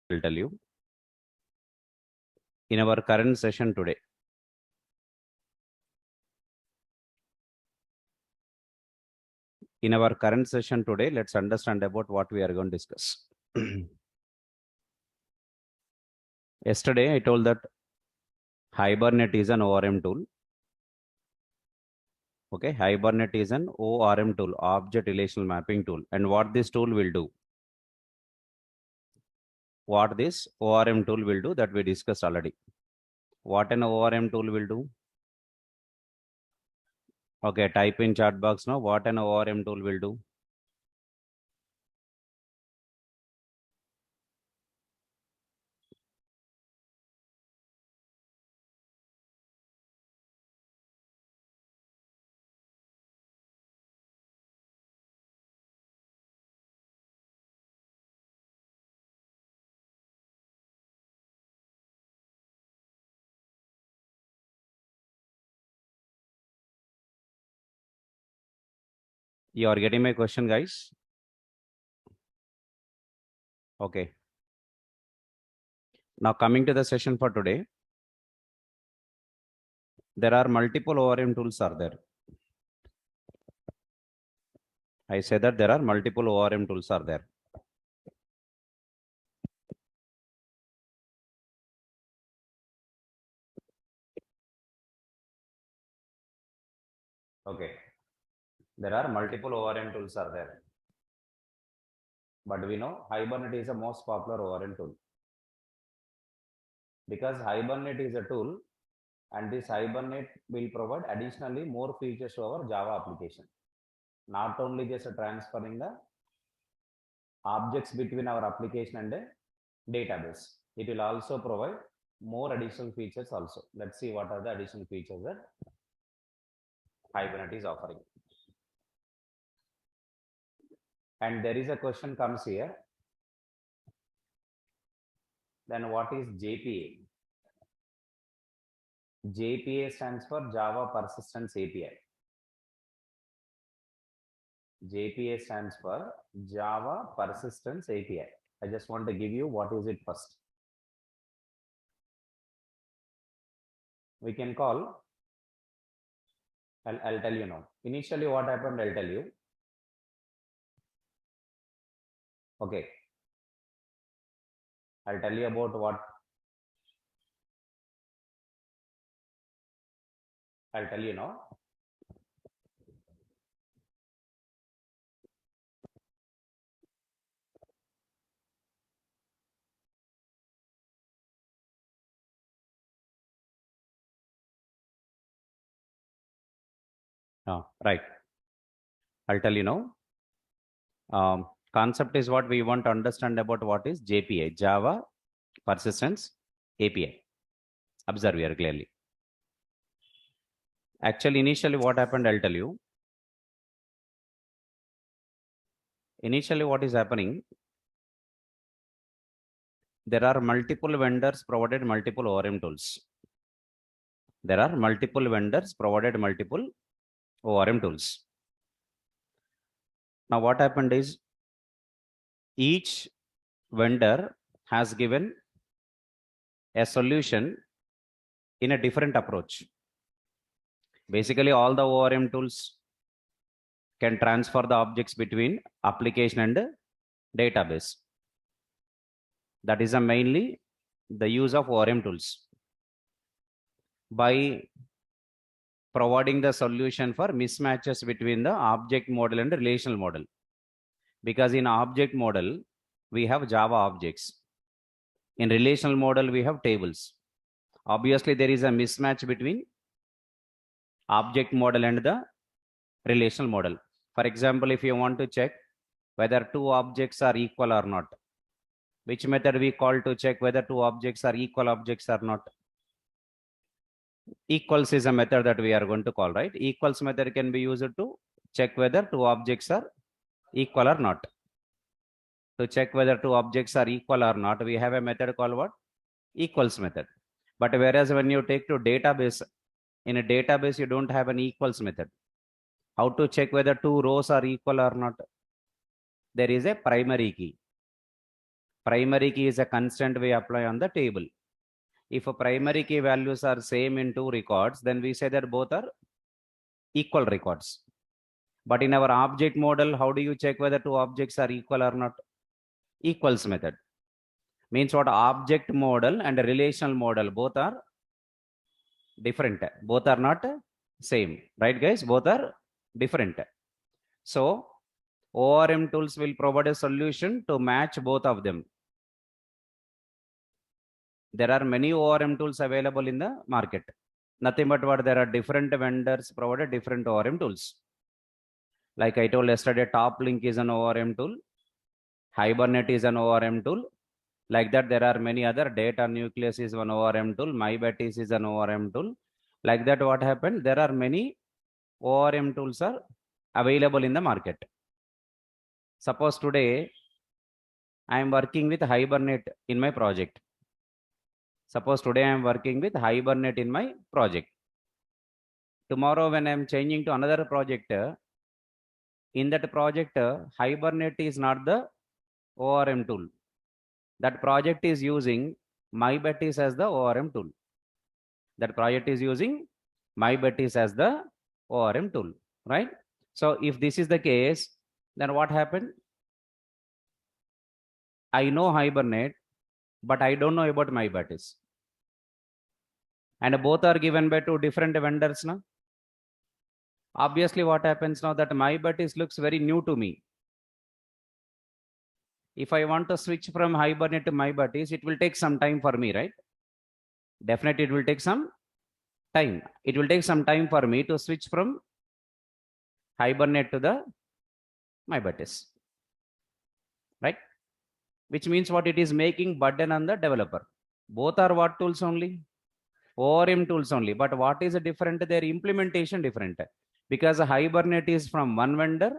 will tell you. In our current session today, let's understand about what we are going to discuss. Yesterday, I told that Hibernate is an ORM tool. Okay, Hibernate is an ORM tool, object relational mapping tool. And what this tool will do? What this ORM tool will do, that we discussed already. What an ORM tool will do? Okay, type in chat box now. What an ORM tool will do? You are getting my question, guys? Okay. Now coming to the session for today, there are multiple ORM tools are there. I say that there are multiple ORM tools are there. Okay. There are multiple ORM tools are there. But we know Hibernate is the most popular ORM tool. Because Hibernate is a tool and this Hibernate will provide additionally more features to our Java application. Not only just transferring the objects between our application and a database. It will also provide more additional features also. Let's see what are the additional features that Hibernate is offering. And there is a question comes here. Then what is JPA? JPA stands for Java Persistence API. JPA stands for Java Persistence API. I just want to give you what is it first. We can call, I'll tell you now. Initially what happened, I'll tell you. Okay. I'll tell you about what. I'll tell you now. Right. I'll tell you now. Concept is what we want to understand about what is JPA, Java Persistence API. Observe here clearly. Actually, initially what happened, I'll tell you. Initially what is happening, there are multiple vendors provided multiple ORM tools. There are multiple vendors provided multiple ORM tools. Now what happened is, each vendor has given a solution in a different approach. Basically, all the ORM tools can transfer the objects between application and database. That is mainly the use of ORM tools. By providing the solution for mismatches between the object model and the relational model. Because in object model, we have Java objects. In relational model, we have tables. Obviously, there is a mismatch between object model and the relational model. For example, if you want to check whether two objects are equal or not, which method we call to check whether two objects are equal objects or not? Equals is a method that we are going to call, right? Equals method can be used to check whether two objects are equal or not. To check whether two objects are equal or not, we have a method called what? Equals method. But whereas when you take to database, in a database, you don't have an equals method. How to check whether two rows are equal or not? There is a primary key. Primary key is a constant we apply on the table. If a primary key values are same in two records, then we say that both are equal records. But in our object model, how do you check whether two objects are equal or not? Equals method. Means what? Object model and a relational model both are different. Both are not same. Right, guys? Both are different. So ORM tools will provide a solution to match both of them. There are many ORM tools available in the market. Nothing but what? There are different vendors provided different ORM tools. Like I told yesterday, Top Link is an ORM tool. Hibernate is an ORM tool. Like that, there are many other. Data Nucleus is one ORM tool. MyBetis is an ORM tool. Like that, what happened? There are many ORM tools are available in the market. Suppose today, I am working with Hibernate in my project. Suppose today I am working with Hibernate in my project. Tomorrow, when I am changing to another project, in that project, Hibernate is not the ORM tool. That project is using MyBetis as the ORM tool. That project is using MyBetis as the ORM tool, right? So if this is the case, then what happened? I know Hibernate, but I don't know about MyBetis. And both are given by two different vendors now. Obviously, what happens now that MyBetis looks very new to me. If I want to switch from Hibernate to MyBetis, it will take some time for me, right? Definitely, it will take some time. It will take some time for me to switch from Hibernate to the MyBetis, right? Which means what? It is making burden on the developer. Both are what tools only? ORM tools only. But what is different? Their implementation different. Because Hibernate is from one vendor,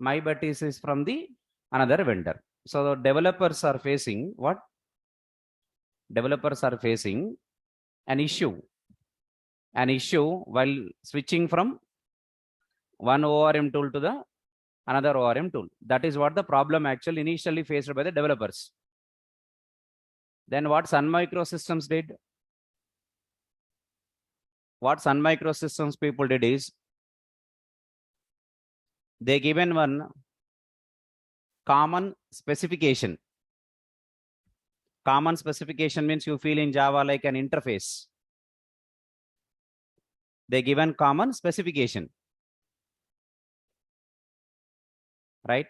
MyBetis is from the another vendor. So the developers are facing what? Developers are facing an issue while switching from one ORM tool to the another ORM tool. That is what the problem actually initially faced by the developers. Then what Sun Microsystems did? What Sun Microsystems people did is they given one common specification. Common specification means you feel in Java like an interface. They given common specification, right?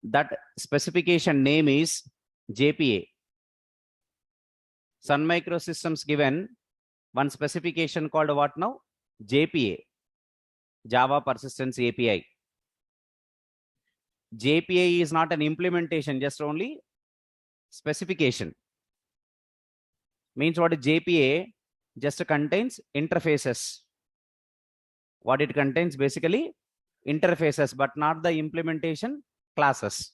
That specification name is JPA. Sun Microsystems given one specification called what now? JPA, Java Persistence API. JPA is not an implementation, just only specification. Means what is JPA? Just contains interfaces. What it contains? Basically interfaces, but not the implementation classes.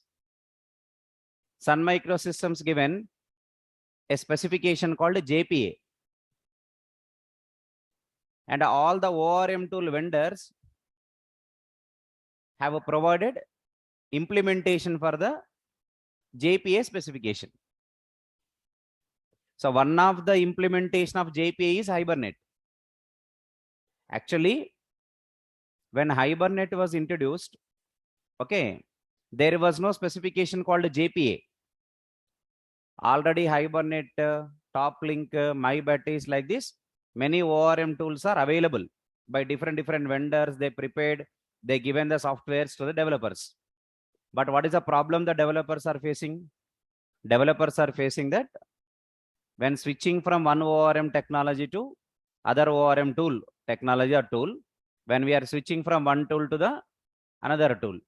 Sun Microsystems given a specification called JPA. And all the ORM tool vendors have provided implementation for the JPA specification. So one of the implementation of JPA is Hibernate. Actually, when Hibernate was introduced, okay, there was no specification called JPA. Already Hibernate, Top Link, MyBetis like this, many ORM tools are available by different vendors. They prepared, they given the softwares to the developers. But what is the problem the developers are facing? Developers are facing that when switching from one ORM technology to other ORM tool, technology or tool, when we are switching from one tool to the another tool,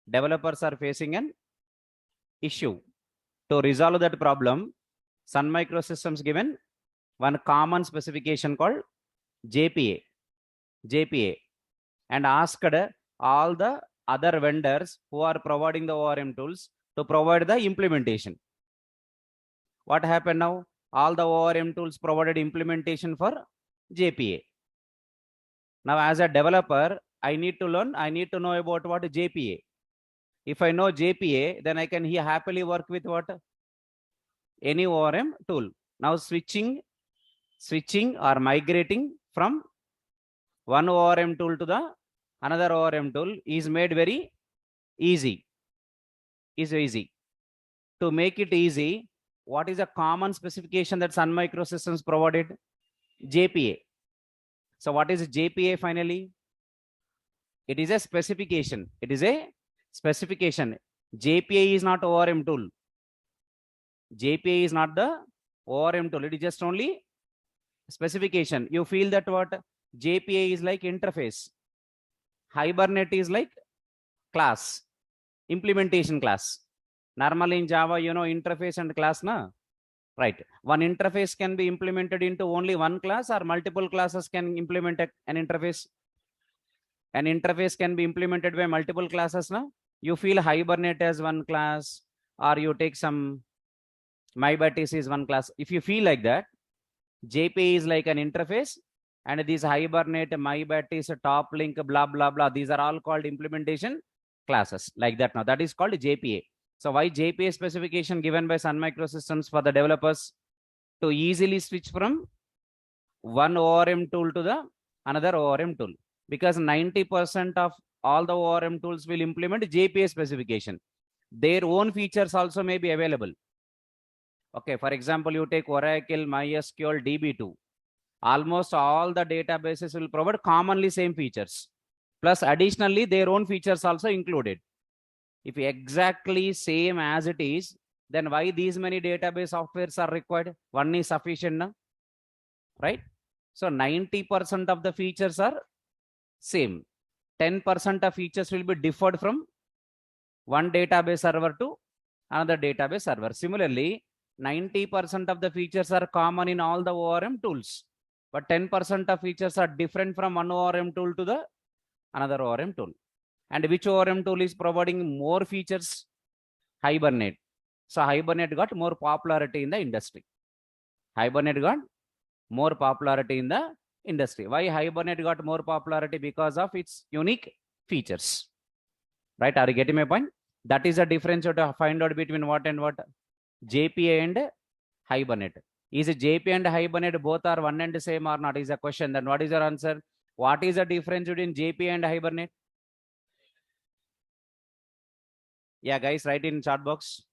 developers are facing an issue. To resolve that problem, Sun Microsystems given one common specification called JPA, and asked all the other vendors who are providing the ORM tools to provide the implementation. What happened now? All the ORM tools provided implementation for JPA. Now, as a developer, I need to learn, I need to know about what JPA. If I know JPA, then I can here happily work with what? Any ORM tool. Now switching or migrating from one ORM tool to the another ORM tool is made very easy. Is easy. To make it easy, what is a common specification that Sun Microsystems provided? JPA. So what is JPA finally? It is a specification. It is a specification. JPA is not ORM tool. JPA is not the ORM tool. It is just only specification. You feel that what? JPA is like interface. Hibernate is like class, implementation class. Normally in Java, you know, interface and class, na? Right. One interface can be implemented into only one class, or multiple classes can implement an interface. An interface can be implemented by multiple classes, na? You feel Hibernate as one class, or you take some MyBatis is one class. If you feel like that, JPA is like an interface, and these Hibernate, MyBatis, top link, blah, blah, blah. These are all called implementation classes like that. Now that is called JPA. So why JPA specification given by Sun Microsystems for the developers? To easily switch from one ORM tool to the another ORM tool. Because 90% of all the ORM tools will implement JPA specification. Their own features also may be available. Okay, for example, you take Oracle, MySQL, DB2. Almost all the databases will provide commonly same features. Plus, additionally, their own features also included. If exactly same as it is, then why these many database softwares are required? One is sufficient, no? Right? So 90% of the features are same. 10% of features will be differed from one database server to another database server. Similarly, 90% of the features are common in all the ORM tools, but 10% of features are different from one ORM tool to the another ORM tool. And which ORM tool is providing more features? Hibernate. So Hibernate got more popularity in the industry. Hibernate got more popularity in the industry. Why Hibernate got more popularity? Because of its unique features. Right? Are you getting my point? That is a difference to find out between what and what? JPA and Hibernate. Is JPA and Hibernate both are one and the same or not? Is a question. Then what is your answer? What is the difference between JPA and Hibernate? Yeah, guys, write in chat box.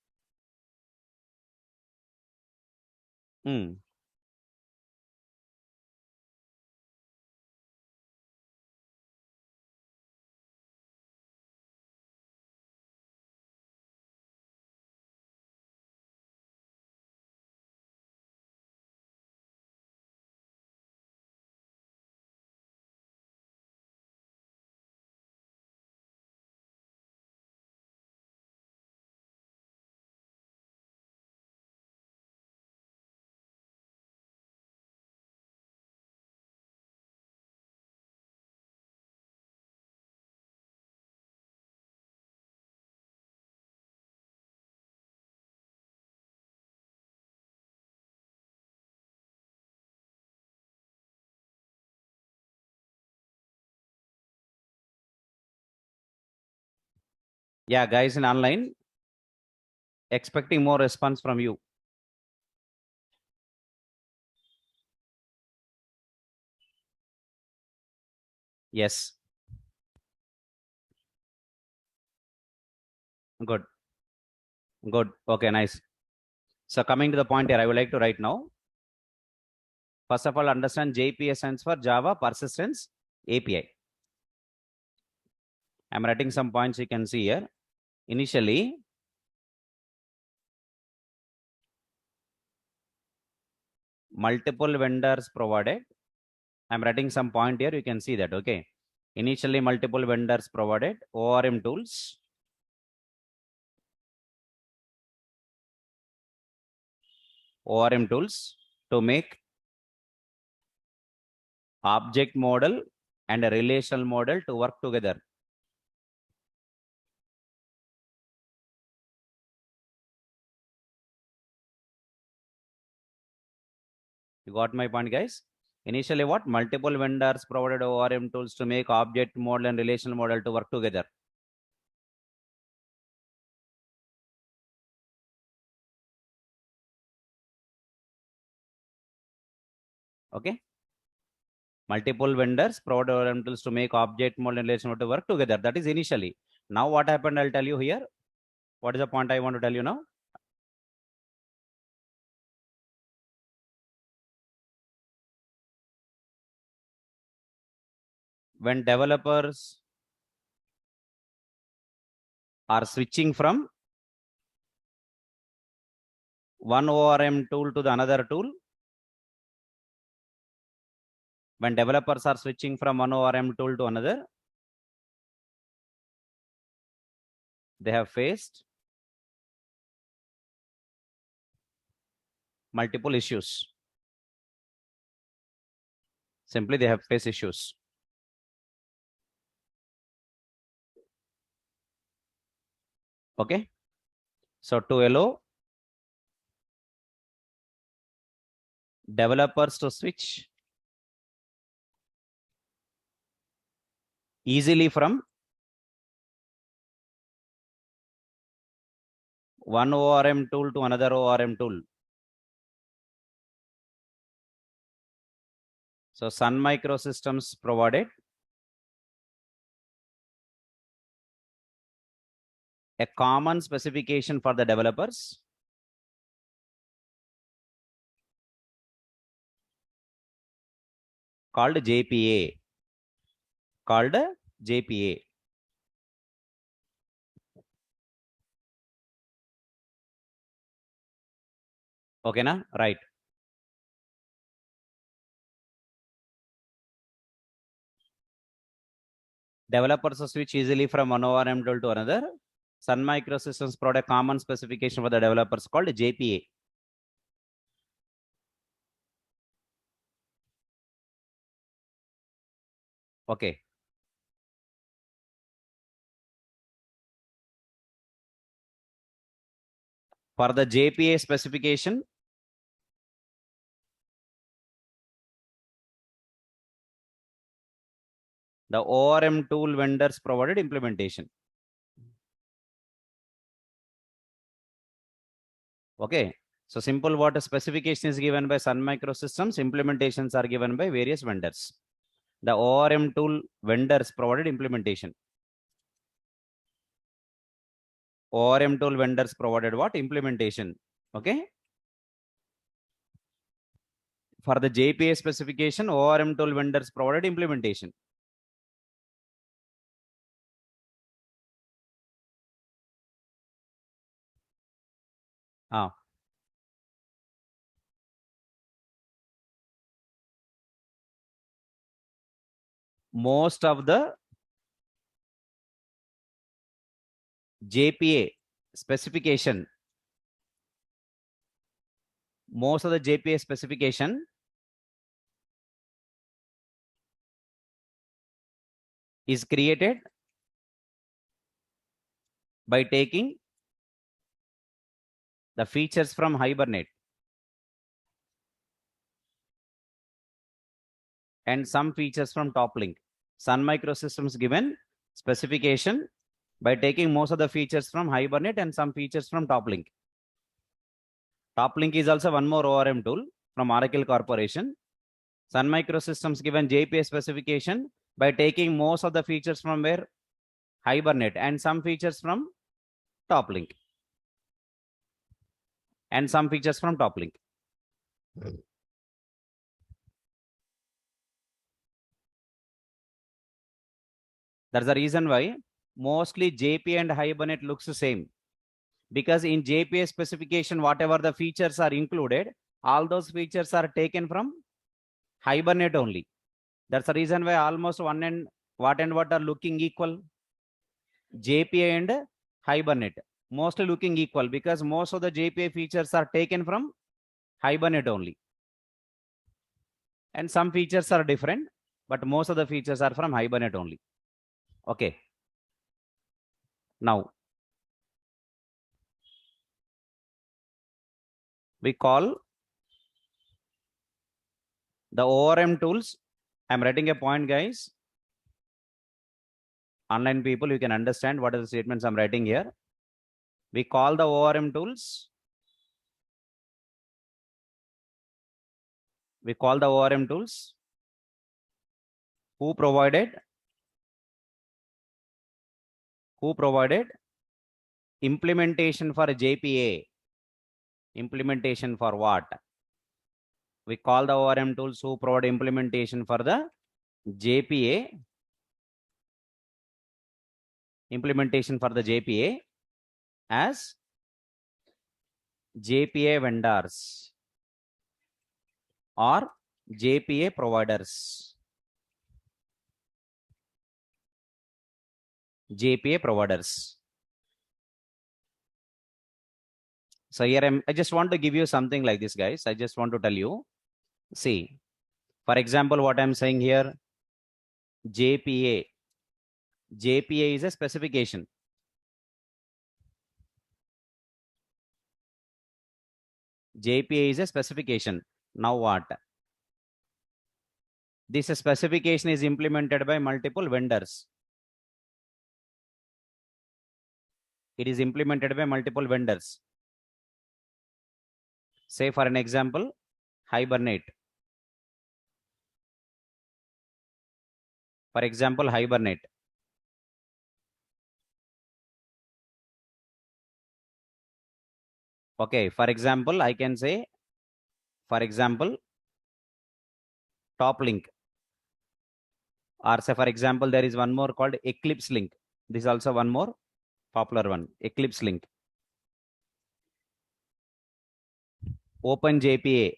Yeah, guys in online, expecting more response from you. Yes. Good. Good. Okay, nice. So coming to the point here, I would like to write now. First of all, understand JPA stands for Java Persistence API. I'm writing some points you can see here. Initially, multiple vendors provided. I'm writing some point here. You can see that. Okay. Initially, multiple vendors provided ORM tools. ORM tools to make object model and a relational model to work together. You got my point, guys? Initially, what? Multiple vendors provided ORM tools to make object model and relational model to work together. Okay. Multiple vendors provide ORM tools to make object model and relation to work together. That is initially. Now what happened, I'll tell you here. What is the point I want to tell you now? When developers are switching from one ORM tool to the another tool, when developers are switching from one ORM tool to another, they have faced multiple issues. Simply, they have faced issues. Okay. So to allow developers to switch easily from one ORM tool to another ORM tool. So Sun Microsystems provided a common specification for the developers called JPA. Called JPA. Okay, na? Right. Developers switch easily from one ORM tool to another. Sun Microsystems provide a common specification for the developers called JPA. Okay. For the JPA specification, the ORM tool vendors provided implementation. Okay. So simple what specification is given by Sun Microsystems, implementations are given by various vendors. The ORM tool vendors provided implementation. ORM tool vendors provided what? Implementation. Okay. For the JPA specification, ORM tool vendors provided implementation. Most of the JPA specification, is created by taking the features from Hibernate and some features from Toplink. Sun Microsystems given specification by taking most of the features from Hibernate and some features from Toplink. Toplink is also one more ORM tool from Oracle Corporation. Sun Microsystems given JPA specification by taking most of the features from where? Hibernate and some features from Toplink. And some features from Toplink. That's the reason why mostly JPA and Hibernate looks the same. Because in JPA specification, whatever the features are included, all those features are taken from Hibernate only. That's the reason why almost one and what are looking equal. JPA and Hibernate mostly looking equal because most of the JPA features are taken from Hibernate only. And some features are different, but most of the features are from Hibernate only. Okay. Now, we call the ORM tools. I'm writing a point, guys. Online people, you can understand what are the statements I'm writing here. We call the ORM tools We call the ORM tools who provided implementation for JPA. Implementation for what? We call the ORM tools who provide implementation for the JPA. Implementation for the JPA as JPA vendors or JPA providers. JPA providers. So here I just want to give you something like this, guys. I just want to tell you. See, for example, what I'm saying here, JPA. JPA is a specification. JPA is a specification. Now what? This specification is implemented by multiple vendors. It is implemented by multiple vendors. Say for an example, Hibernate. For example, Hibernate. Okay, for example, I can say, for example, top link. Or say, for example, there is one more called Eclipse link. This is also one more popular one, Eclipse link. Open JPA.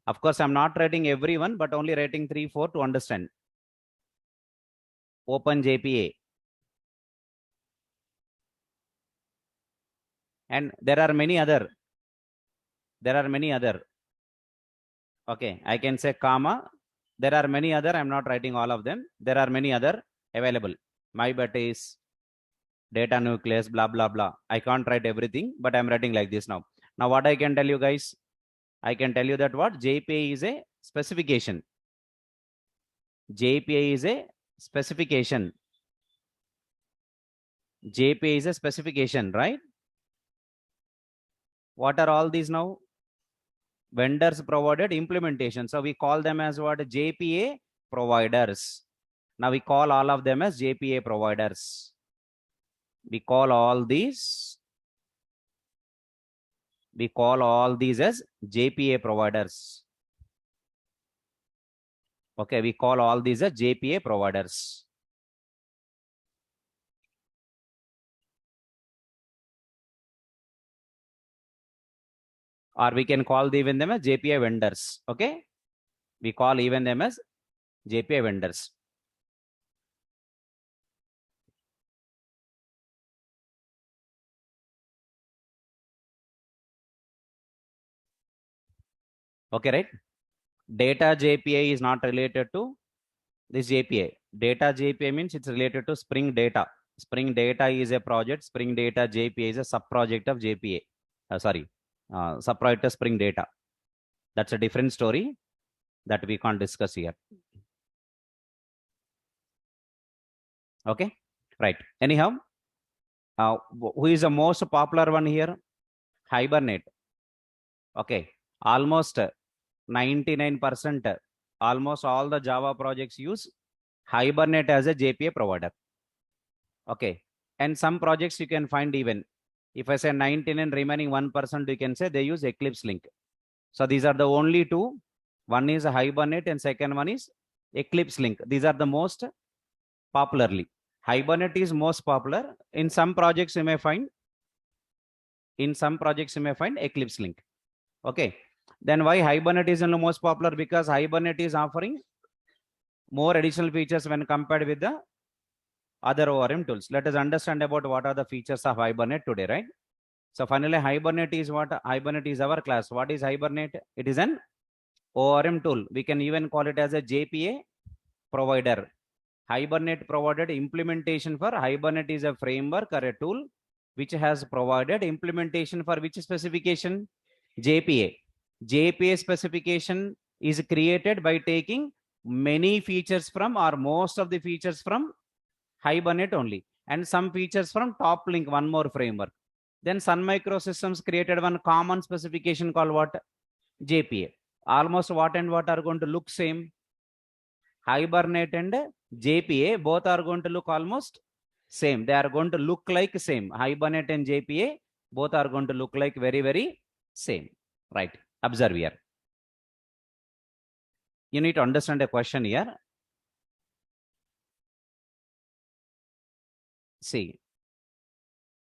Of course, I'm not writing everyone, but only writing 3, 4 to understand. Open JPA. And there are many other. Okay, I can say comma. There are many other. I'm not writing all of them. There are many other available. MyBatis, data nucleus, blah, blah, blah. I can't write everything, but I'm writing like this now. Now, what I can tell you guys, I can tell you that what JPA is a specification. JPA is a specification. JPA is a specification, right? What are all these now? Vendors provided implementation. So we call them as what? JPA providers. Now we call all of them as JPA providers. We call all these as JPA providers. Okay, we call all these as JPA providers. Or we can call even them as JPA vendors. Okay, we call even them as JPA vendors. Okay, right? Data JPA is not related to this JPA. Data JPA means it's related to Spring Data. Spring Data is a project. Spring Data JPA is a sub-project of JPA. Sub-project of Spring Data. That's a different story that we can't discuss here. Okay, right. Anyhow, who is the most popular one here? Hibernate. Okay, almost 99%, almost all the Java projects use Hibernate as a JPA provider. Okay, and some projects you can find even, if I say 99 remaining 1%, you can say they use Eclipse link. So these are the only two. One is Hibernate and second one is Eclipse link. These are the most popularly. Hibernate is most popular. In some projects you may find Eclipse link. Okay, then why Hibernate is the most popular? Because Hibernate is offering more additional features when compared with the other ORM tools. Let us understand about what are the features of Hibernate today, right? So finally, Hibernate is what? Hibernate is our class. What is Hibernate? It is an ORM tool. We can even call it as a JPA provider. Hibernate provided implementation for Hibernate is a framework or a tool which has provided implementation for which specification? JPA. JPA specification is created by taking many features from or most of the features from Hibernate only and some features from Top Link, one more framework. Then Sun Microsystems created one common specification called what? JPA. almost what and what are going to look same? Hibernate and JPA both are going to look almost same. They are going to look like same. Hibernate and JPA both are going to look like very same. Right. Observe here. You need to understand a question here. See,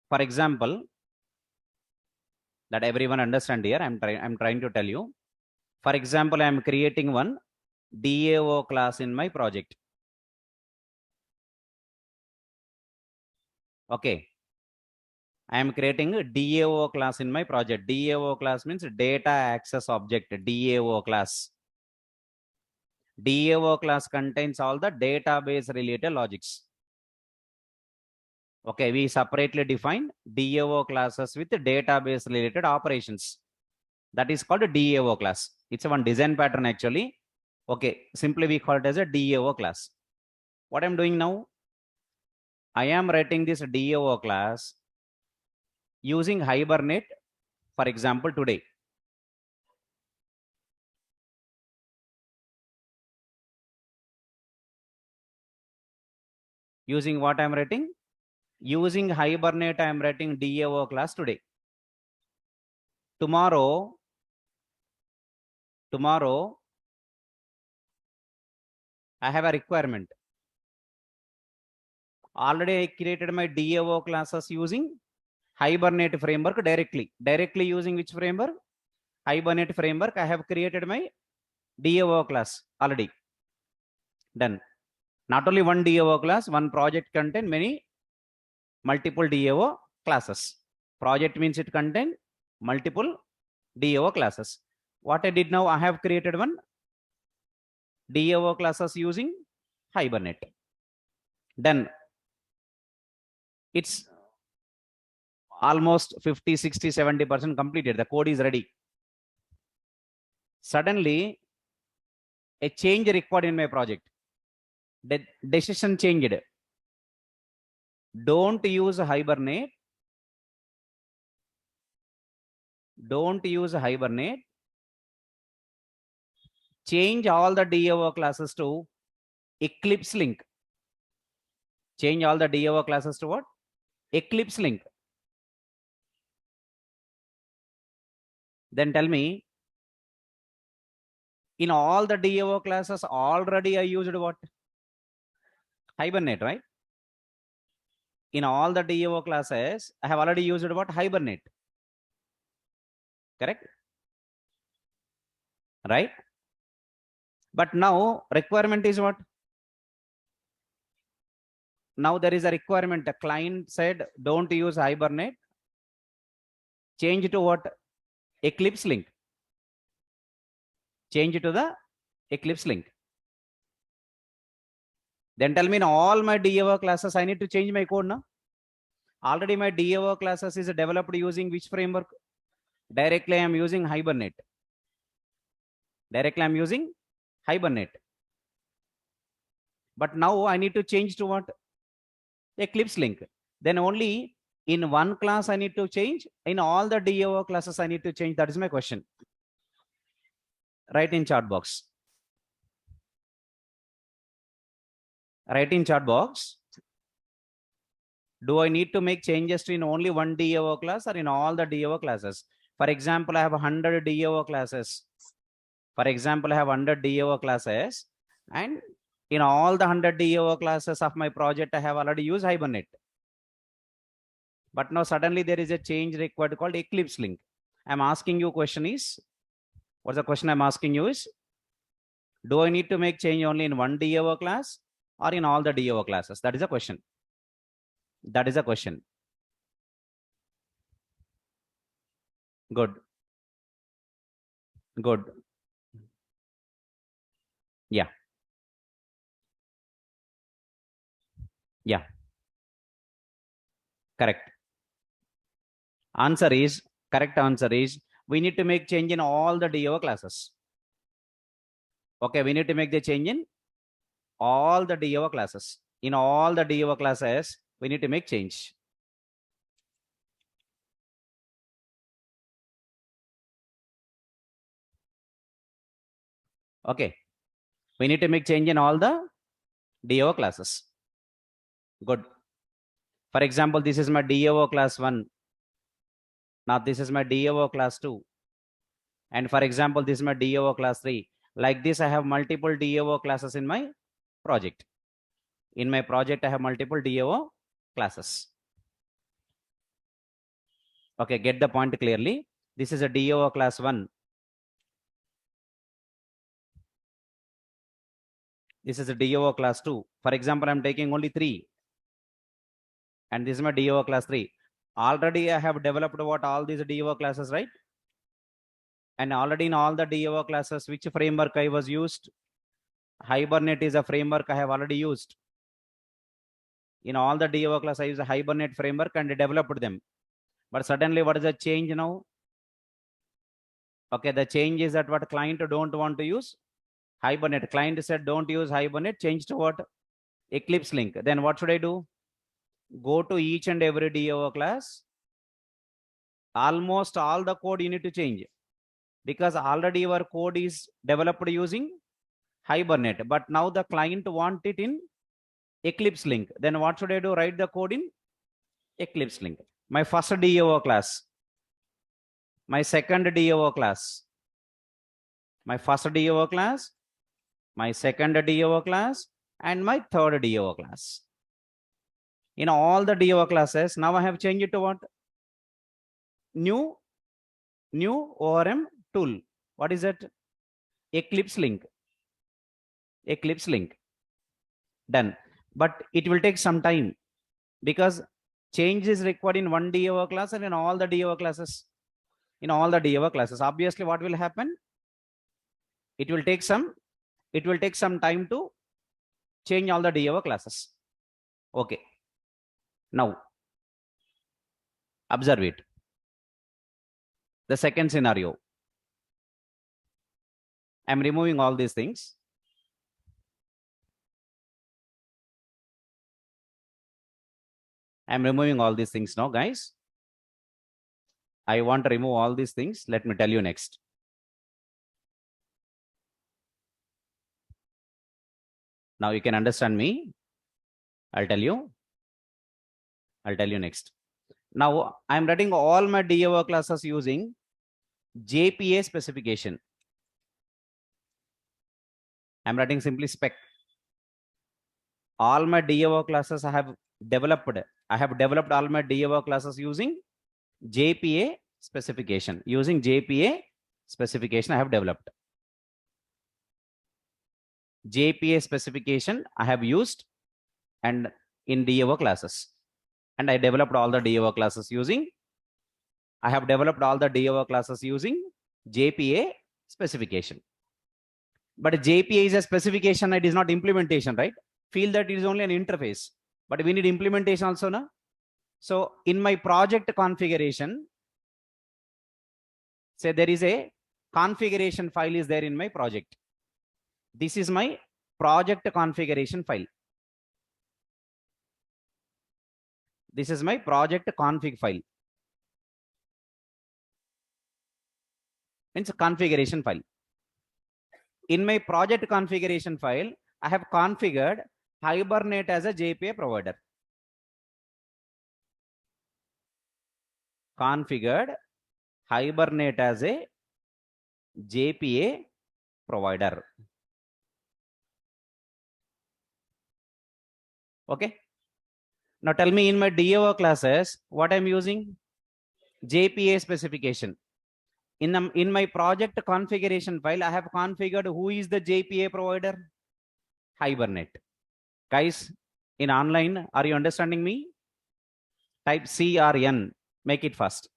for example, that everyone understand here, I'm trying to tell you. For example, I am creating one DAO class in my project. Okay. I am creating a DAO class in my project. DAO class means data access object, DAO class. DAO class contains all the database related logics. Okay, we separately define DAO classes with database related operations. That is called a DAO class. It's one design pattern actually. Okay, simply we call it as a DAO class. What I'm doing now, I am writing this DAO class using Hibernate, for example, today. Using what I'm writing? Using Hibernate, I'm writing DAO class today. Tomorrow, I have a requirement. Already I created my DAO classes using Hibernate framework directly. Directly using which framework? Hibernate framework. I have created my DAO class already. Done. Not only one DAO class, one project contain many multiple DAO classes. Project means it contain multiple DAO classes. What I did now, I have created one DAO classes using Hibernate. Done. It's almost 50, 60, 70% completed. The code is ready. Suddenly, a change required in my project. The decision changed. Don't use Hibernate. Don't use Hibernate. Change all the DAO classes to Eclipse link. Change all the DAO classes to what? Eclipse link. Then tell me, in all the DAO classes, already I used what? Hibernate, right? In all the DAO classes, I have already used what? Hibernate. Correct? Right? But now requirement is what? Now there is a requirement. The client said, don't use Hibernate. Change to what? Eclipse link. Change to the Eclipse link. Then tell me in all my DAO classes, I need to change my code now. Already my DAO classes is developed using which framework? Directly I am using Hibernate. Directly I am using Hibernate. But now I need to change to what? Eclipse link. Then only in one class I need to change. In all the DAO classes I need to change. That is my question. Write in chat box. Write in chat box. Do I need to make changes to in only one DAO class or in all the DAO classes? For example, I have 100 DAO classes. For example, I have 100 DAO classes, and in all the 100 DAO classes of my project, I have already used Hibernate. But now suddenly there is a change required called Eclipse link. I'm asking you question is, what's the question I'm asking you is, do I need to make change only in one DAO class or in all the DAO classes? That is a question. That is a question. Good. Good. Yeah. Yeah. Correct. Correct answer is, we need to make change in all the DAO classes. Okay, we need to make the change in all the DAO classes. In all the DAO classes, we need to make change. Okay. We need to make change in all the DAO classes. Good. For example, this is my DAO class 1. Now this is my DAO class 2. And for example, this is my DAO class 3. Like this, I have multiple DAO classes in my project. In my project, I have multiple DAO classes. Okay, get the point clearly. This is a DAO class 1. This is a DAO class 2. For example, I'm taking only 3. And this is my DAO class 3. Already I have developed what all these DAO classes, right? And already in all the DAO classes, which framework I was used? Hibernate is a framework I have already used. In all the DAO class, I use a Hibernate framework and developed them. But suddenly, what is the change now? Okay, the change is that what client don't want to use Hibernate. Client said don't use Hibernate, change to what? Eclipse link. Then what should I do? Go to each and every DAO class. Almost all the code you need to change, because already your code is developed using Hibernate, but now the client want it in Eclipse link. Then what should I do? Write the code in Eclipse link. My first DAO class, my second DAO class, my first DAO class, my second DAO class, and my third DAO class. In all the DAO classes, now I have changed it to what? New ORM tool. What is it? Eclipse link. Eclipse link. Done. But it will take some time, because change is required in one DAO class and in all the DAO classes. In all the DAO classes, obviously, what will happen? It will take some time to change all the DAO classes. Okay. Now, observe it. The second scenario. I'm removing all these things. I'm removing all these things now, guys. I want to remove all these things. Let me tell you next. Now you can understand me. I'll tell you next. Now I'm writing all my DAO classes using JPA specification. I'm writing simply spec. All my DAO classes I have developed. I have developed all my DAO classes using JPA specification. Using JPA specification, I have developed. JPA specification I have used and in DAO classes. And I developed all the DAO classes using, I have developed all the DAO classes using JPA specification. But JPA is a specification, it is not implementation, right? Feel that it is only an interface, but we need implementation also, na? So in my project configuration, say there is a configuration file is there in my project. This is my project configuration file. This is my project config file. Means configuration file. In my project configuration file, I have configured Hibernate as a JPA provider. Configured Hibernate as a JPA provider. Okay. Now tell me, in my DAO classes, what I'm using? JPA specification. In my project configuration file, I have configured who is the JPA provider? Hibernate. Guys, in online, are you understanding me? Type CRN. Make it fast.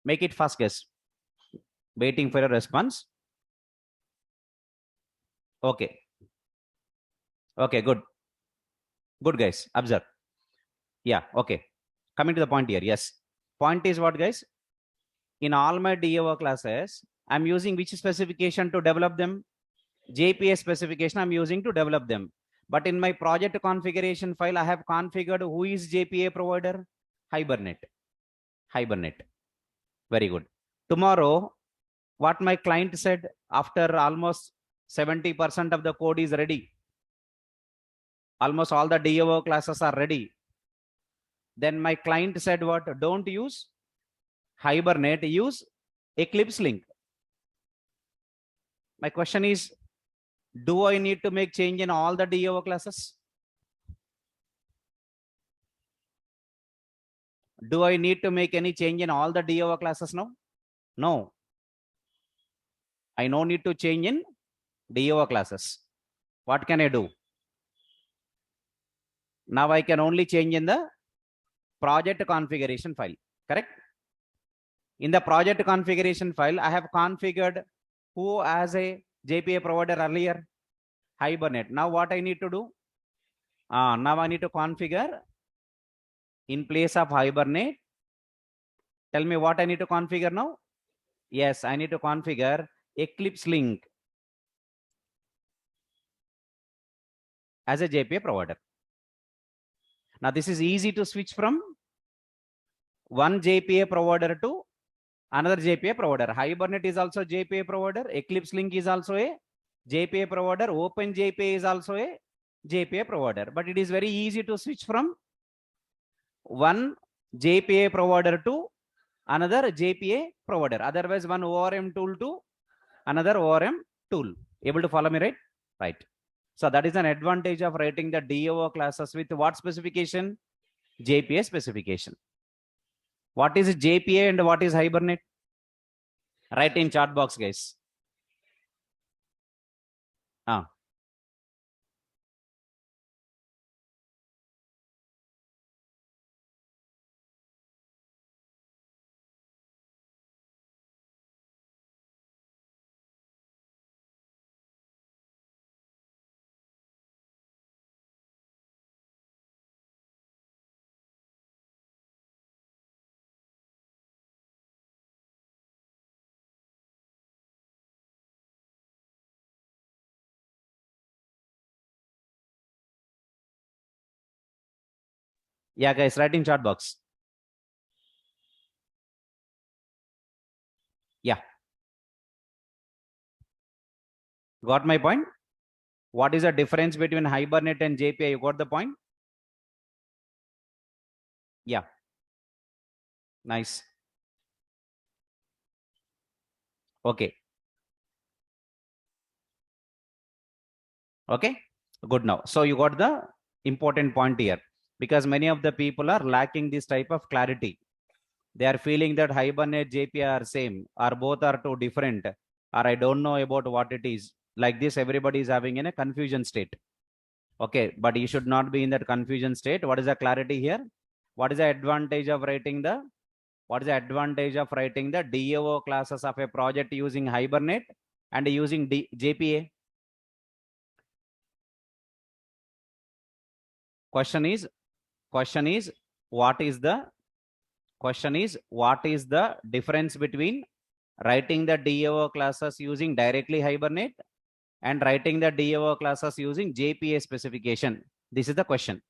Make it fast, guys. Waiting for a response. Okay. Okay, good. Good, guys. Observe. Yeah, okay. Coming to the point here. Yes. Point is what, guys? In all my DAO classes, I'm using which specification to develop them? JPA specification I'm using to develop them. But in my project configuration file, I have configured who is JPA provider? Hibernate. Hibernate. Very good. Tomorrow, what my client said, after almost 70% of the code is ready, almost all the DAO classes are ready. Then my client said what? Don't use Hibernate, use Eclipse link. My question is, do I need to make change in all the DAO classes? Do I need to make any change in all the DAO classes now? No. I no need to change in DAO classes. What can I do? Now I can only change in the project configuration file, correct? In the project configuration file, I have configured who as a JPA provider earlier? Hibernate. Now what I need to do? Now I need to configure in place of Hibernate. Tell me what I need to configure now? Yes, I need to configure Eclipse link as a JPA provider. Now this is easy to switch from one JPA provider to another JPA provider. Hibernate is also JPA provider. Eclipse link is also a JPA provider. OpenJPA is also a JPA provider. But it is very easy to switch from one JPA provider to another JPA provider. Otherwise, one ORM tool to another ORM tool. Able to follow me, right? Right. So that is an advantage of writing the DAO classes with what specification? JPA specification. What is JPA and what is Hibernate? Write in chat box, guys. Yeah, guys, write in chat box. Yeah. Got my point? What is the difference between Hibernate and JPA? You got the point? Yeah. Nice. Okay. Okay. Good now. So you got the important point here, because many of the people are lacking this type of clarity. They are feeling that Hibernate, JPA are same, or both are too different, or I don't know about what it is. Like this, everybody is having in a confusion state. Okay, but you should not be in that confusion state. What is the clarity here? What is the advantage of writing the DAO classes of a project using Hibernate and using JPA? Question is what is the difference between writing the DAO classes using directly Hibernate and writing the DAO classes using JPA specification? This is the question.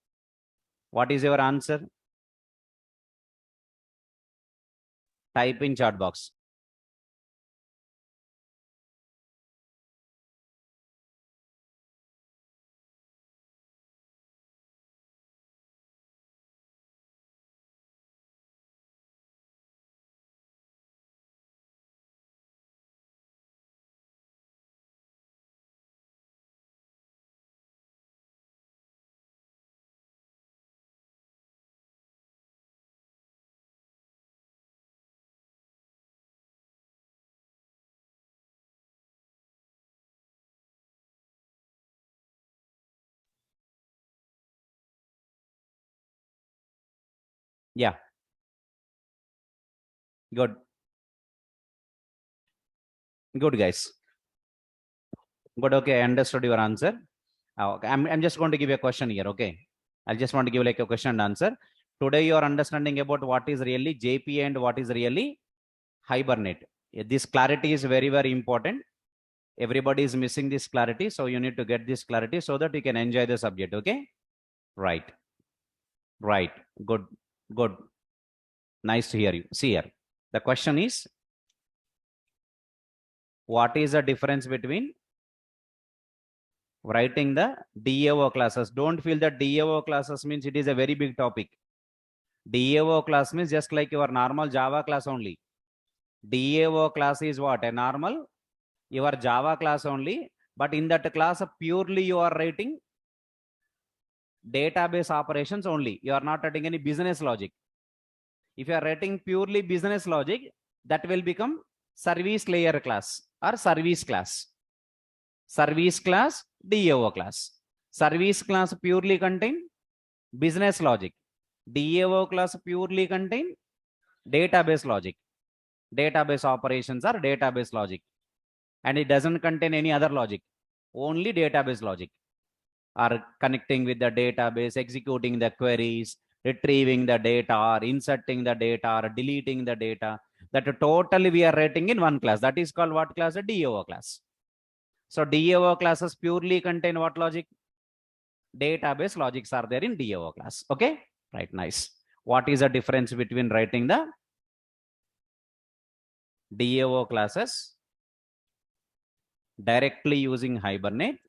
What is your answer? Type in chat box. Yeah. Good. Good, guys. Good. Okay, I understood your answer. Okay, I'm just going to give you a question here. Okay, I just want to give like a question and answer. Today you are understanding about what is really JPA and what is really Hibernate. This clarity is very, very important. Everybody is missing this clarity, so you need to get this clarity so that you can enjoy the subject. Okay, right. Good. Nice to hear you. See here. The question is, what is the difference between writing the DAO classes? Don't feel that DAO classes means it is a very big topic. DAO class means just like your normal Java class only. DAO class is what? A normal, your Java class only. But in that class, purely you are writing database operations only. You are not writing any business logic. If you are writing purely business logic, that will become service layer class or service class. Service class, DAO class. Service class purely contain business logic. DAO class purely contain database logic. Database operations are database logic. And it doesn't contain any other logic. Only database logic. Are connecting with the database, executing the queries, retrieving the data, or inserting the data, or deleting the data. That totally we are writing in one class. That is called what class? A DAO class. So DAO classes purely contain what logic? Database logics are there in DAO class. Okay, right, nice. What is the difference between writing the DAO classes directly using Hibernate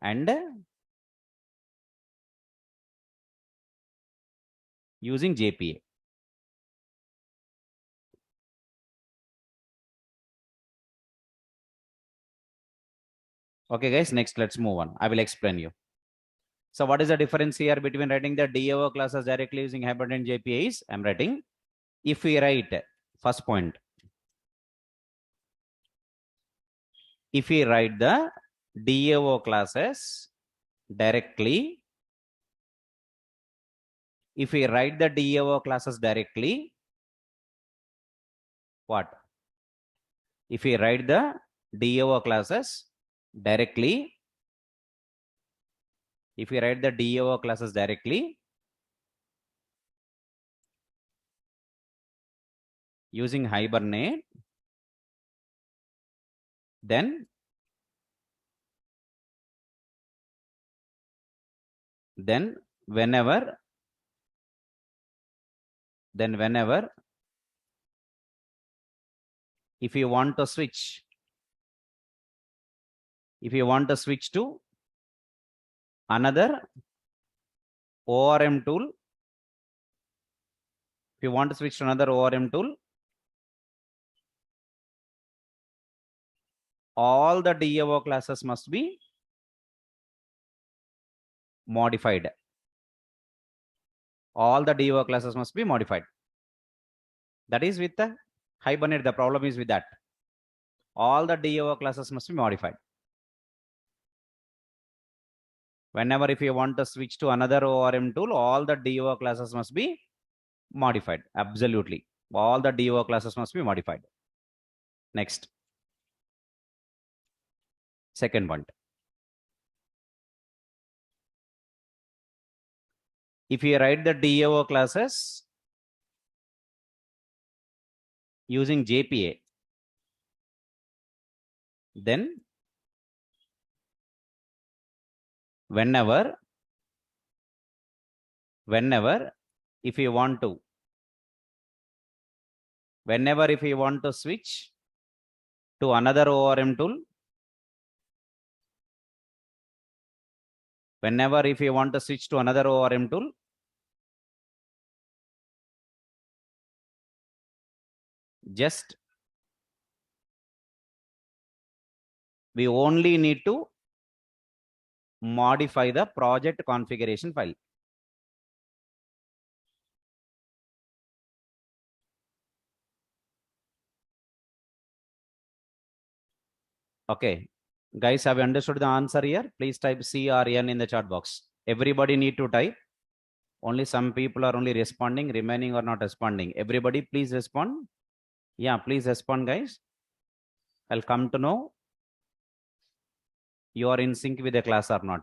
and using JPA? Okay, guys, next let's move on. I will explain you. So what is the difference here between writing the DAO classes directly using Hibernate and JPA is, I'm writing, if we write, first point, if we write the DAO classes directly, if we write the DAO classes directly, what? If we write the DAO classes directly, if we write the DAO classes directly using Hibernate, then whenever if you want to switch, to another ORM tool, if you want to switch to another ORM tool, all the DAO classes must be modified. All the DAO classes must be modified. That is with the Hibernate. The problem is with that. All the DAO classes must be modified. Whenever if you want to switch to another ORM tool, all the DAO classes must be modified. Absolutely. All the DAO classes must be modified. Next. Second point. If you write the DAO classes using JPA, then whenever if you want to switch to another ORM tool, just we only need to modify the project configuration file. Okay, guys, have you understood the answer here? Please type C or N in the chat box. Everybody need to type. Only some people are only responding, remaining are not responding. Everybody please respond. Yeah, please respond, guys. I'll come to know you are in sync with the class or not.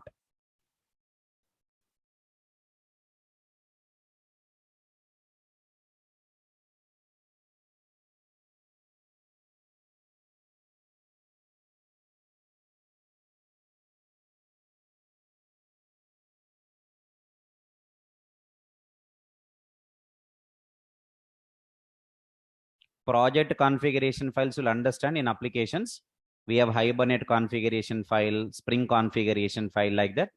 project configuration files will understand in applications. We have Hibernate configuration file, Spring configuration file, like that.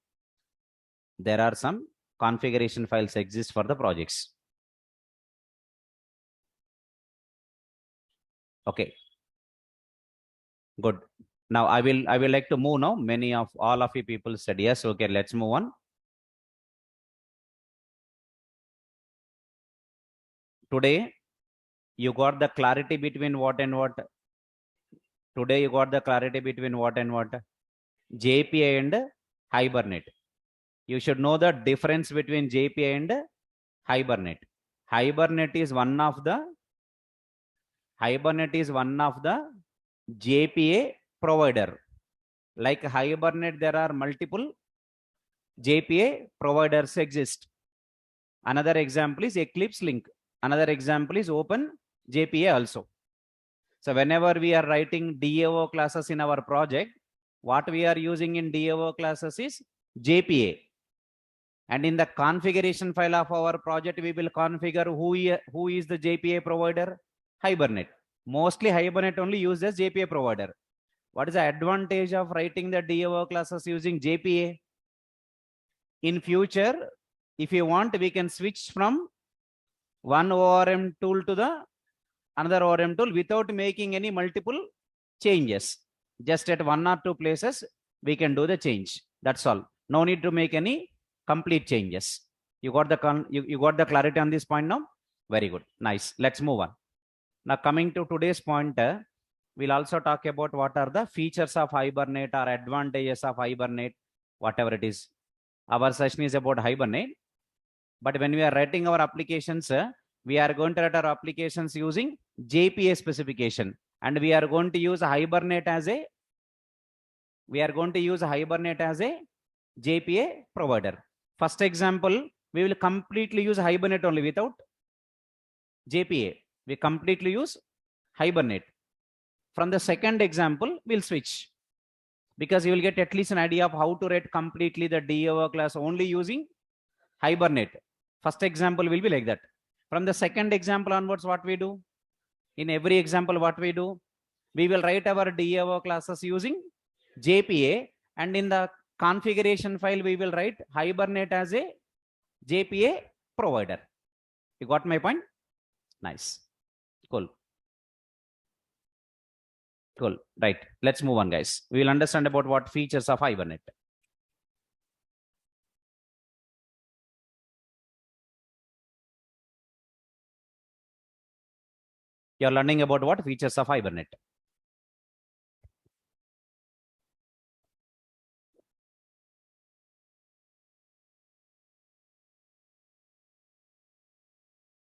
There are some configuration files exist for the projects. Okay. Good. Now I will like to move now. Many of all of you people said yes. Okay, let's move on. Today you got the clarity between what and what. Today you got the clarity between what and what? JPA and Hibernate. You should know the difference between JPA and Hibernate. Hibernate is one of the JPA provider. Like Hibernate, there are multiple JPA providers exist. Another example is Eclipse Link. Another example is Open JPA also. So whenever we are writing DAO classes in our project, what we are using in DAO classes is JPA. And in the configuration file of our project, we will configure who is the JPA provider? Hibernate. Mostly Hibernate only uses JPA provider. What is the advantage of writing the DAO classes using JPA? In future, if you want, we can switch from one ORM tool to the another ORM tool without making any multiple changes. Just at one or two places, we can do the change. That's all. No need to make any complete changes. You got the you got the clarity on this point now? Very good. Nice. Let's move on. Now coming to today's point, we'll also talk about what are the features of Hibernate or advantages of Hibernate, whatever it is. Our session is about Hibernate. But when we are writing our applications, we are going to write our applications using JPA specification. And we are going to use Hibernate as a JPA provider. First example, we will completely use Hibernate only without JPA. We completely use Hibernate. From the second example, we'll switch, because you will get at least an idea of how to write completely the DAO class only using Hibernate. First example will be like that. From the second example onwards, what we do? In every example, what we do? We will write our DAO classes using JPA, and in the configuration file, we will write Hibernate as a JPA provider. You got my point? Nice. Cool. Cool. Right. Let's move on, guys. We will understand about what features of Hibernate. You're learning about what features of Hibernate.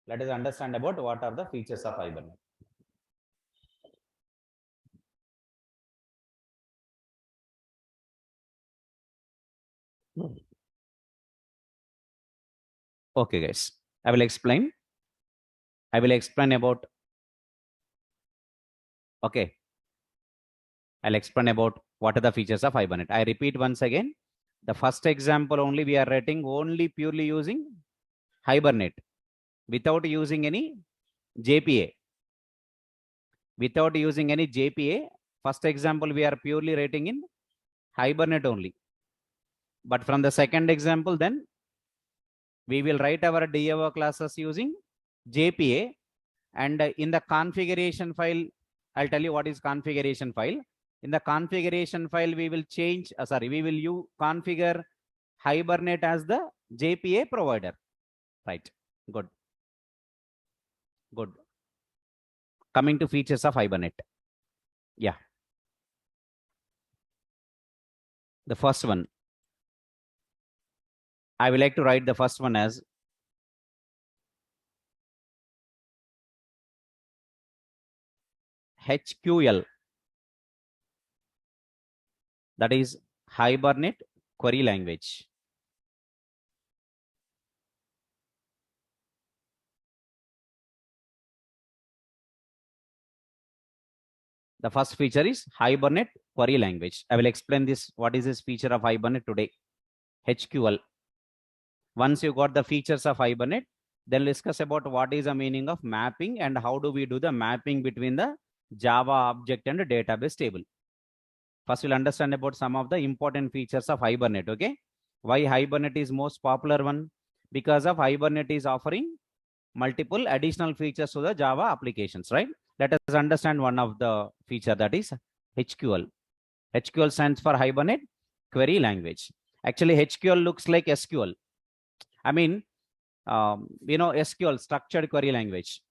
Let us understand about what are the features of Hibernate. Okay, guys. I will explain about. Okay. I'll explain about what are the features of Hibernate. I repeat once again. The first example only we are writing only purely using Hibernate without using any JPA. Without using any JPA, first example we are purely writing in Hibernate only. But from the second example, then we will write our DAO classes using JPA, and in the configuration file, I'll tell you what is configuration file. In the configuration file, we will change, we will configure Hibernate as the JPA provider. Right. Good. Good. Coming to features of Hibernate. Yeah. The first one. I would like to write the first one as HQL. That is Hibernate Query Language. The first feature is Hibernate Query Language. I will explain this. What is this feature of Hibernate today? HQL. Once you got the features of Hibernate, Then discuss about what is the meaning of mapping and how do we do the mapping between the Java object and database table. First, we'll understand about some of the important features of Hibernate. Okay, why Hibernate is most popular one? Because of Hibernate is offering multiple additional features to the Java applications, right? Let us understand one of the feature, that is HQL. HQL stands for Hibernate Query Language. Actually, HQL looks like SQL. I mean, SQL, structured query language.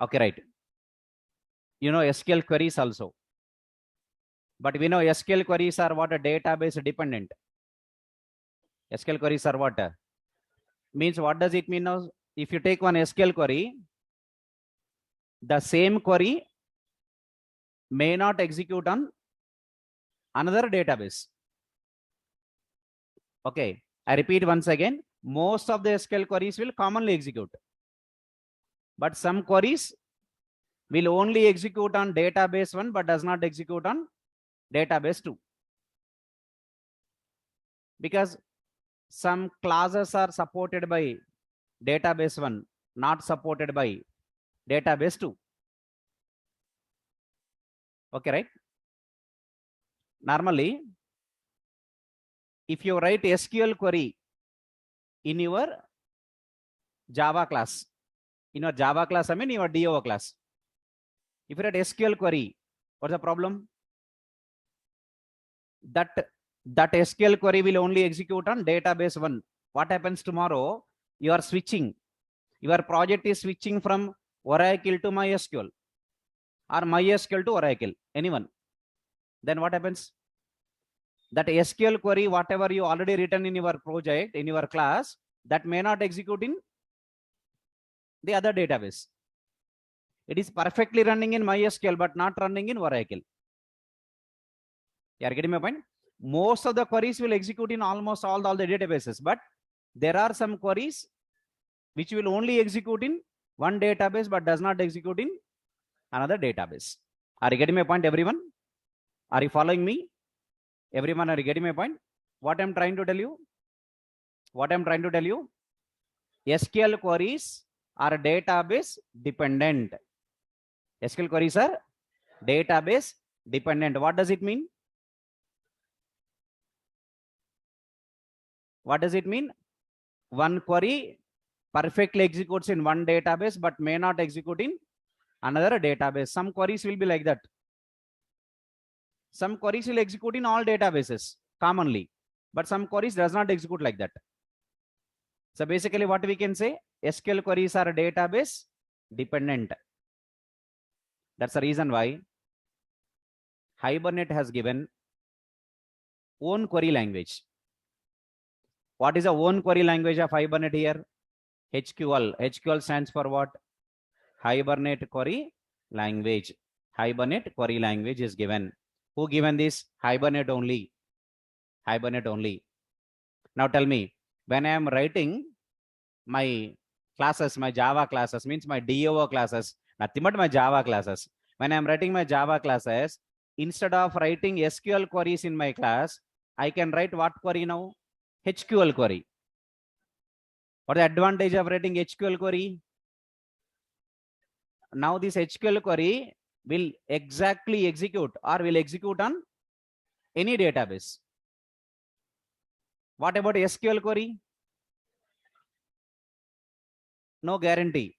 Okay, right. SQL queries also. But we know SQL queries are what? A database dependent. SQL queries are what? Means what does it mean now? If you take one SQL query, the same query may not execute on another database. Okay, I repeat once again, most of the SQL queries will commonly execute. But some queries will only execute on database 1 but does not execute on database 2. Because some classes are supported by database 1, not supported by database 2. Okay, right? Normally, if you write SQL query in your Java class, I mean your DO class. If you write SQL query, what's the problem? That SQL query will only execute on database 1. What happens tomorrow? You are switching. Your project is switching from Oracle to MySQL or MySQL to Oracle. Anyone? Then what happens? That SQL query, whatever you already written in your project, in your class, that may not execute in the other database. It is perfectly running in MySQL, but not running in Oracle. You are getting my point? Most of the queries will execute in almost all the databases, but there are some queries which will only execute in one database, but does not execute in another database. Are you getting my point, everyone? Are you following me? Everyone, are you getting my point? What I'm trying to tell you? SQL queries are database dependent. SQL queries are database dependent. What does it mean? What does it mean? One query perfectly executes in one database, but may not execute in another database. Some queries will be like that. Some queries will execute in all databases commonly, but some queries does not execute like that. So basically what we can say, SQL queries are database dependent. That's the reason why Hibernate has given own query language. What is the own query language of Hibernate here? HQL. HQL stands for what? Hibernate query language. Hibernate query language is given. Who given this? Hibernate only. Hibernate only. Now tell me, when I am writing my classes, my Java classes, means my DO classes, nothing but my Java classes. When I am writing my Java classes, instead of writing SQL queries in my class, I can write what query now? HQL query. What is the advantage of writing HQL query? Now this HQL query will exactly execute or will execute on any database. What about SQL query? No guarantee.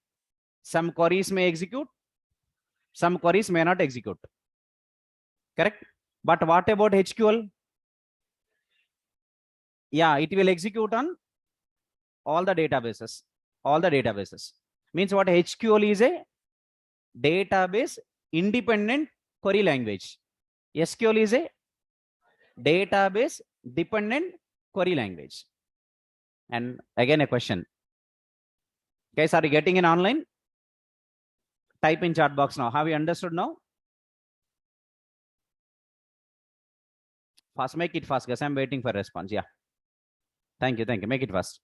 Some queries may execute, some queries may not execute. Correct? But what about HQL? Yeah, it will execute on all the databases. All the databases. Means what? HQL is a database independent query language. SQL is a database dependent query language. And again, a question. Guys, are you getting in online? Type in chat box now. Have you understood now? Fast, make it fast, guys. I'm waiting for response. Yeah. Thank you. Make it fast.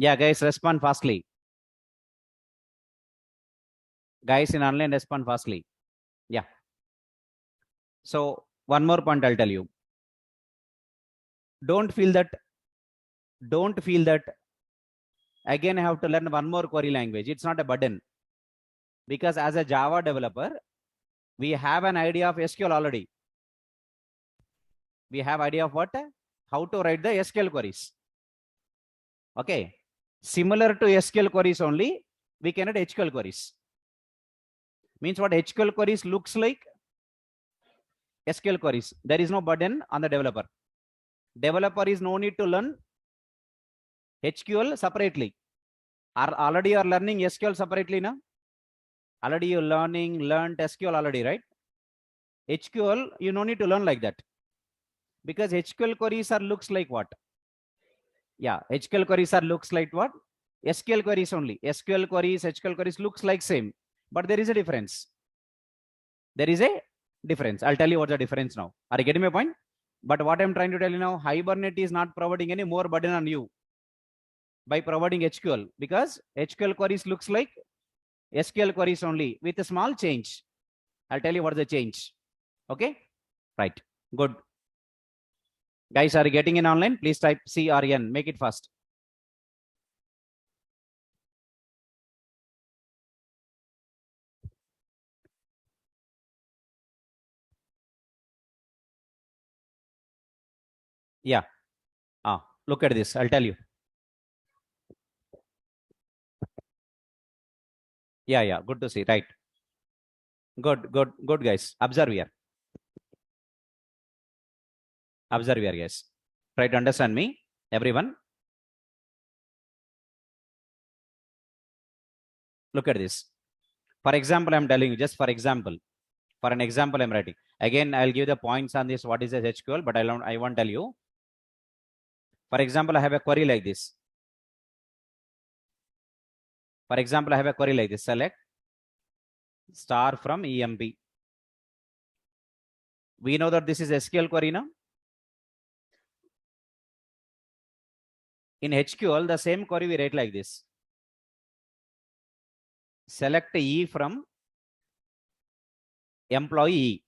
Yeah, guys, respond fastly. Guys in online, respond fastly. Yeah. So one more point I'll tell you. Don't feel that. Don't feel that. Again, I have to learn one more query language. It's not a burden. Because as a Java developer, we have an idea of SQL already. We have idea of what? How to write the SQL queries. Okay. Similar to SQL queries only, we can write HQL queries. Means what HQL queries looks like SQL queries. There is no burden on the developer. Developer is no need to learn HQL separately. Already you are learning SQL separately now. Already you learned SQL already, right? HQL, you no need to learn like that. Because HQL queries are looks like what? Yeah, HQL queries are looks like what? SQL queries only. SQL queries, HQL queries looks like same. But there is a difference. There is a difference. I'll tell you what's the difference now. Are you getting my point? But what I'm trying to tell you now, Hibernate is not providing any more burden on you by providing HQL, because HQL queries looks like SQL queries only with a small change. I'll tell you what the change. Okay, right, good. Guys, are you getting in online? Please type C or N. Make it fast. Yeah. Look at this. I'll tell you. Yeah. Good to see. Right. Good, guys. Observe here. Observe here, guys. Try to understand me, everyone. Look at this. For example, I'm telling you, just for example, for an example, I'm writing. Again, I'll give the points on this. What is a SQL? But I won't tell you. For example, I have a query like this. For example, I have a query like this. Select star from EMP. We know that this is SQL query now. In HQL, the same query we write like this. Select E from employee.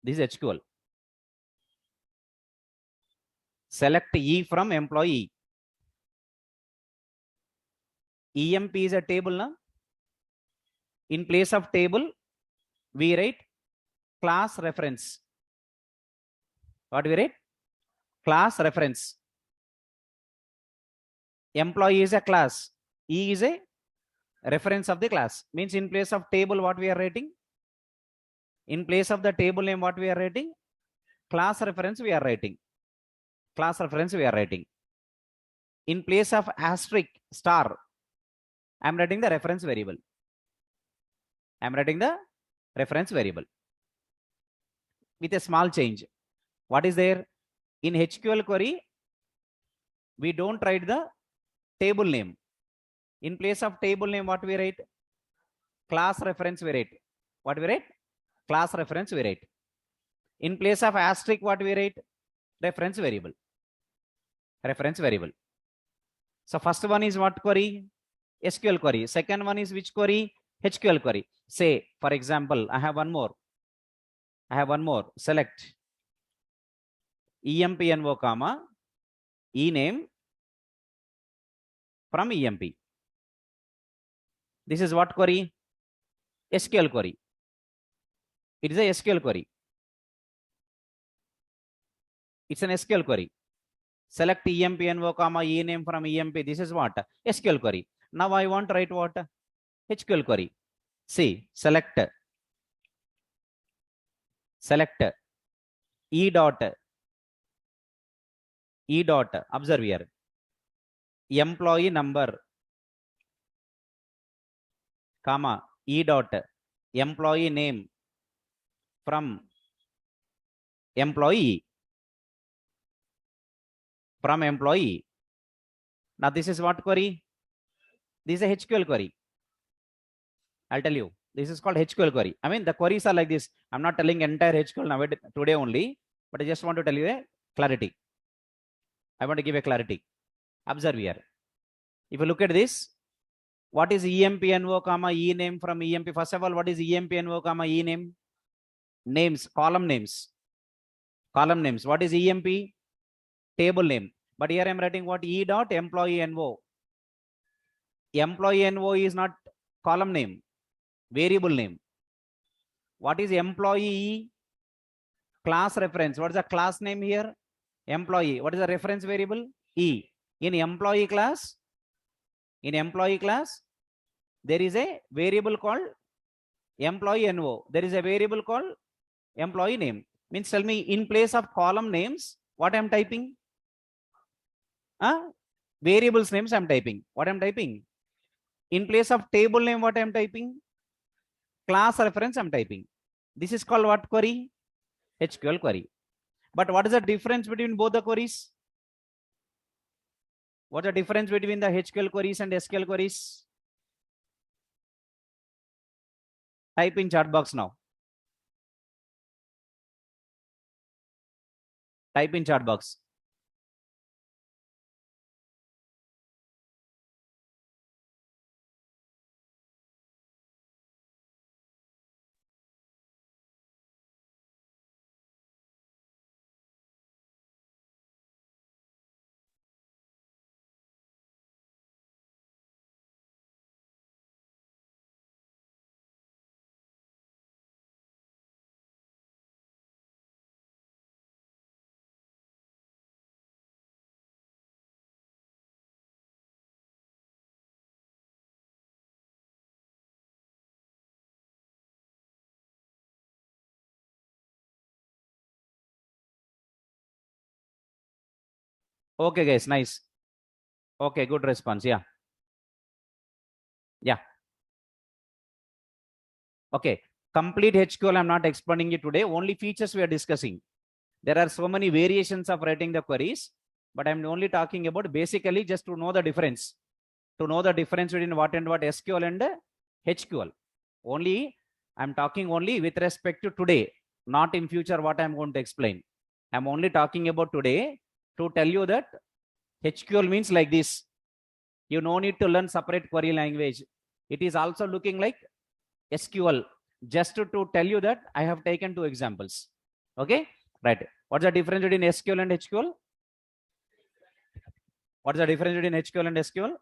This is HQL. Select E from employee. EMP is a table now. In place of table, we write class reference. What we write? Class reference. Employee is a class. E is a reference of the class. Means in place of table, what we are writing? In place of the table name, what we are writing? Class reference we are writing. Class reference we are writing. In place of asterisk star, I'm writing the reference variable. I'm writing the reference variable with a small change. What is there? In HQL query, we don't write the table name. In place of table name, what we write? Class reference we write. What we write? Class reference we write. In place of asterisk, what we write? Reference variable. Reference variable. So first one is what query? SQL query. Second one is which query? HQL query. Say, for example, I have one more. Select EMPNO, comma, E name from EMP. This is what query? SQL query. It is a SQL query. It's an SQL query. Select EMPNO, comma, E name from EMP. This is what? SQL query. Now I want to write what? HQL query. See, select E dot, observe here, employee number, comma, E dot, employee name from employee. Now this is what query? This is a HQL query. I'll tell you. This is called HQL query. I mean, the queries are like this. I'm not telling entire HQL now today only, but I just want to tell you a clarity. I want to give a clarity. Observe here. If you look at this, what is empno comma e name from emp? First of all, what is empno comma e name? Names, column names. Column names. What is emp? Table name. But here I'm writing what? E dot employee no. Employee no is not column name, variable name. What is employee? Class reference. What is the class name here? Employee. What is the reference variable? E. In employee class, there is a variable called employee no. There is a variable called employee name. Means tell me, in place of column names, what I'm typing? Variables names I'm typing. What I'm typing? In place of table name, what I'm typing? Class reference I'm typing. This is called what query? HQL query. But what is the difference between both the queries? What's the difference between the HQL queries and SQL queries? Type in chat box now. Type in chat box. Okay, guys, nice. Okay, good response. Yeah. Yeah. Okay. Complete HQL, I'm not explaining it today. Only features we are discussing. There are so many variations of writing the queries, but I'm only talking about basically just to know the difference. To know the difference between what and what SQL and HQL. Only I'm talking only with respect to today, not in future what I'm going to explain. I'm only talking about today to tell you that HQL means like this. You no need to learn separate query language. It is also looking like SQL. Just to tell you that I have taken two examples. Okay, right. What's the difference between SQL and HQL? What's the difference between HQL and SQL?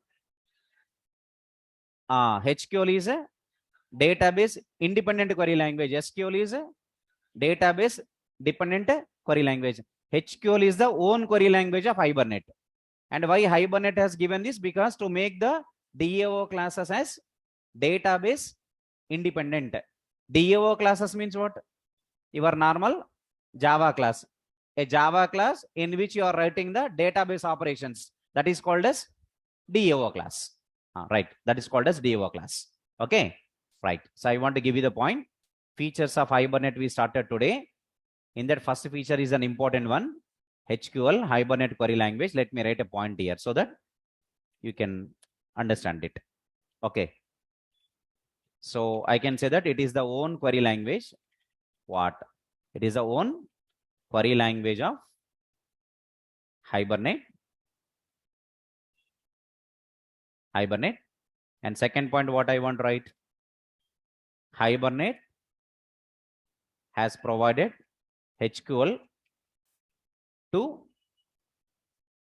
HQL is a database independent query language. SQL is a database dependent query language. HQL is the own query language of Hibernate. And why Hibernate has given this? Because to make the DAO classes as database independent. DAO classes means what? Your normal Java class. A Java class in which you are writing the database operations. That is called as DAO class. Right. That is called as DAO class. Okay. Right. So I want to give you the point. Features of Hibernate we started today. In that first feature is an important one. HQL, Hibernate query language. Let me write a point here so that you can understand it. Okay. So I can say that it is the own query language. What? It is the own query language of Hibernate. Hibernate. And second point, what I want to write? Hibernate has provided HQL to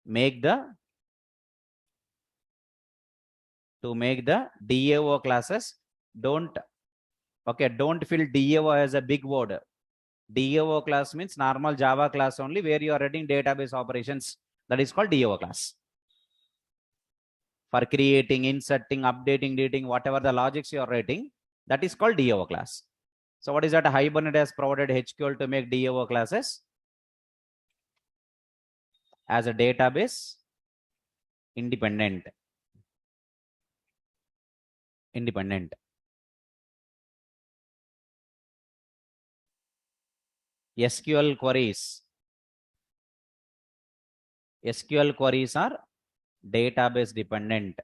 make the DAO classes. Don't fill DAO as a big word. DAO class means normal Java class only where you are writing database operations. That is called DAO class. For creating, inserting, updating, deleting, whatever the logics you are writing, that is called DAO class. So what is that? Hibernate has provided HQL to make DAO classes as a database independent. SQL queries are database dependent.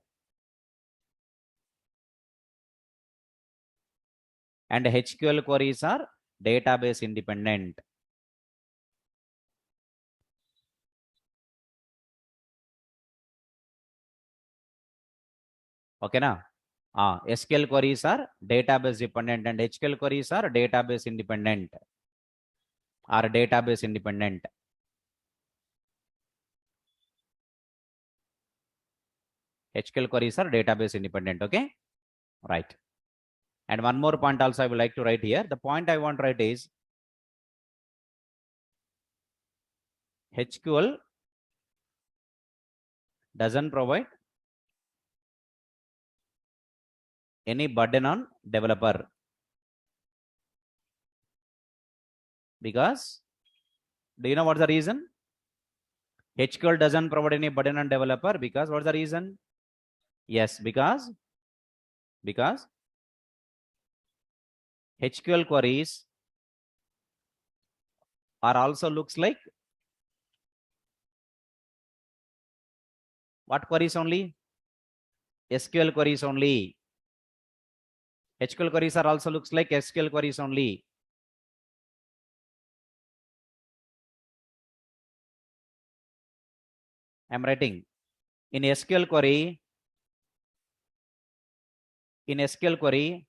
And HQL queries are database independent. Okay na? SQL queries are database dependent and HQL queries are database independent or database independent. HQL queries are database independent. Okay, right. And one more point also I would like to write here. The point I want to write is HQL doesn't provide any burden on developer, because do you know what's the reason? HQL doesn't provide any burden on developer because what's the reason? Yes, because HQL queries are also looks like what queries only? SQL queries only. HQL queries are also looks like SQL queries only. I'm writing in SQL query. In SQL query,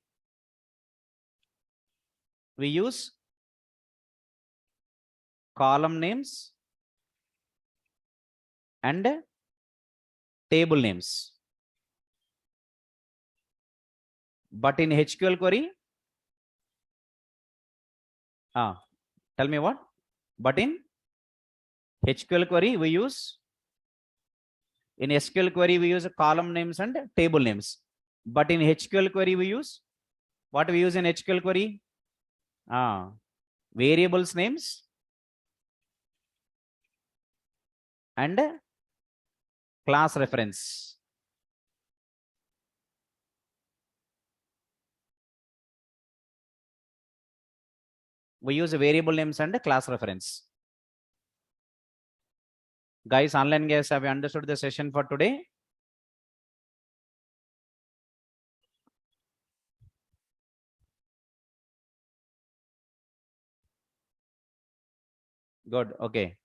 we use column names and table names. But in HQL query, tell me what? But in HQL query, we use in SQL query we use column names and table names. But in HQL query we use what we use in HQL query? Variables names and class reference. We use variable names and class reference. Guys, online guys, have you understood the session for today? Good. Okay.